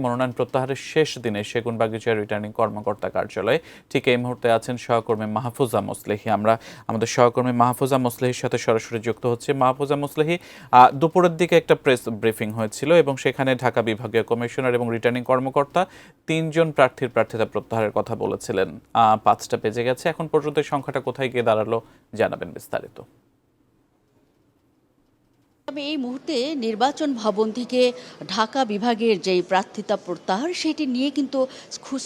মনোনয়ন প্রত্যাহারের শেষ দিনে সেগুনবাগিচার রিটার্নিং কর্মকর্তা কার্যালয়ে ঠিক এই মুহূর্তে আছেন সহকর্মী মাহফুজা মোসলেহি। আমরা আমাদের সহকর্মী মাহফুজা মোসলেহির সাথে সরাসরি যুক্ত হচ্ছে। মাহফুজা মোসলেহি, দুপুরের দিকে একটা প্রেস ব্রিফিং হয়েছিল এবং সেখানে ঢাকা বিভাগীয় কমিশনার এবং রিটার্নিং কর্মকর্তা 3 জন প্রার্থীর প্রার্থিতা প্রত্যাহারের কথা বলেছিলেন। 5টা বেজে গেছে, এখন পর্যন্ত এই সংখ্যাটা কোথায় গিয়ে দাঁড়ালো জানাবেন বিস্তারিত। আমি এই মুহূর্তে নির্বাচন ভবন থেকে ঢাকা বিভাগের যে প্রার্থিতা প্রত্যাহার সেটি নিয়ে কিন্তু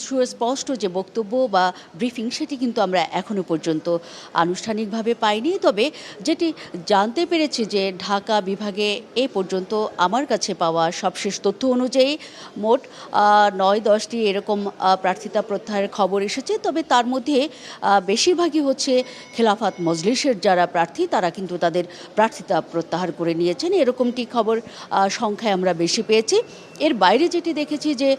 সুস্পষ্ট যে বক্তব্য বা ব্রিফিং সেটি কিন্তু আমরা এখনো পর্যন্ত আনুষ্ঠানিকভাবে পাইনি। তবে যেটি জানতে পেরেছি যে ঢাকা বিভাগে এ পর্যন্ত আমার কাছে পাওয়া সবশেষ তথ্য অনুযায়ী মোট 9-10টি এরকম প্রার্থিতা প্রত্যাহারের খবর এসেছে। তবে তার মধ্যে বেশিরভাগই হচ্ছে খেলাফত মজলিসের যারা প্রার্থী তারা কিন্তু তাদের প্রার্থিতা প্রত্যাহার করে নিয়েছেন, এরকমটি খবর সংখ্যায় আমরা বেশি পেয়েছি। এর বাইরে যেটি দেখেছি যে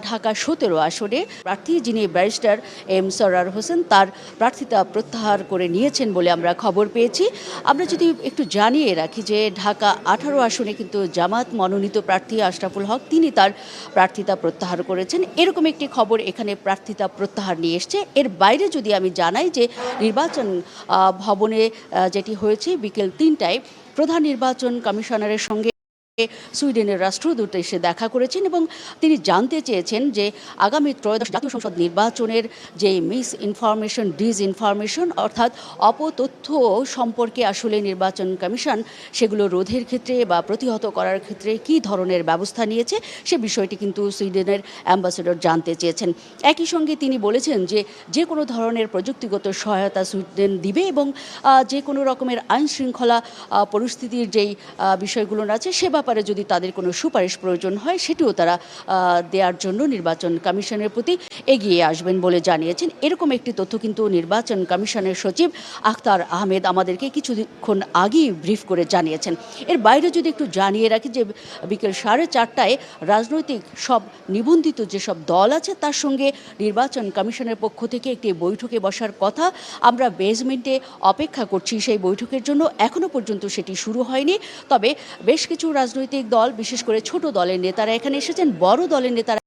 ঢাকা 17 আসনে প্রার্থী যিনি ব্যারিস্টার এম সরওয়ার হোসেন তার প্রার্থিতা প্রত্যাহার করে নিয়েছেন বলে আমরা খবর পেয়েছি। আমরা যদি একটু জানিয়ে রাখি যে ঢাকা 18 আসনে কিন্তু জামাত মনোনীত প্রার্থী আশরাফুল হক তিনি তার প্রার্থিতা প্রত্যাহার করেছেন, এরকম একটি খবর এখানে প্রার্থিতা প্রত্যাহার নিয়ে এসছে। এর বাইরে যদি আমি জানাই যে নির্বাচন ভবনে যেটি হয়েছে বিকেল 3টায় প্রধান নির্বাচন কমিশনারের সঙ্গে সুইডেনের রাষ্ট্রদূত এসে দেখা করেছেন এবং তিনি জানতে চেয়েছেন যে আগামী ত্রয়োদশ জাতীয় সংসদ নির্বাচনের যে মিস ইনফরমেশন ডিসইনফরমেশন অর্থাৎ অপতথ্য সম্পর্কে আসলে নির্বাচন কমিশন সেগুলো রোধের ক্ষেত্রে বা প্রতিহত করার ক্ষেত্রে কী ধরনের ব্যবস্থা নিয়েছে সে বিষয়টি কিন্তু সুইডেনের অ্যাম্বাসেডর জানতে চেয়েছেন। একই সঙ্গে তিনি বলেছেন যে যে কোনো ধরনের প্রযুক্তিগত সহায়তা সুইডেন দিবে এবং যে কোনো রকমের আইন শৃঙ্খলা পরিস্থিতির যেই বিষয়গুলো আছে সে ব্যাপারে যদি তাদের কোনো সুপারিশ প্রয়োজন হয় সেটিও তারা দেওয়ার জন্য নির্বাচন কমিশনের প্রতি এগিয়ে আসবেন বলে জানিয়েছেন। এরকম একটি তথ্য কিন্তু নির্বাচন কমিশনের সচিব আখতার আহমেদ আমাদেরকে কিছুক্ষণ আগেই ব্রিফ করে জানিয়েছেন। এর বাইরে যদি একটু জানিয়ে রাখি যে বিকেল 4:30টায় রাজনৈতিক সব নিবন্ধিত যেসব দল আছে তার সঙ্গে নির্বাচন কমিশনের পক্ষ থেকে একটি বৈঠকে বসার কথা। আমরা বেজমেন্টে অপেক্ষা করছি সেই বৈঠকের জন্য, এখনো পর্যন্ত সেটি শুরু হয়নি। তবে বেশ কিছু রাজনৈতিক দল বিশেষ করে ছোট দলের নেতারা এখানে এসেছেন, বড় দলের নেতারা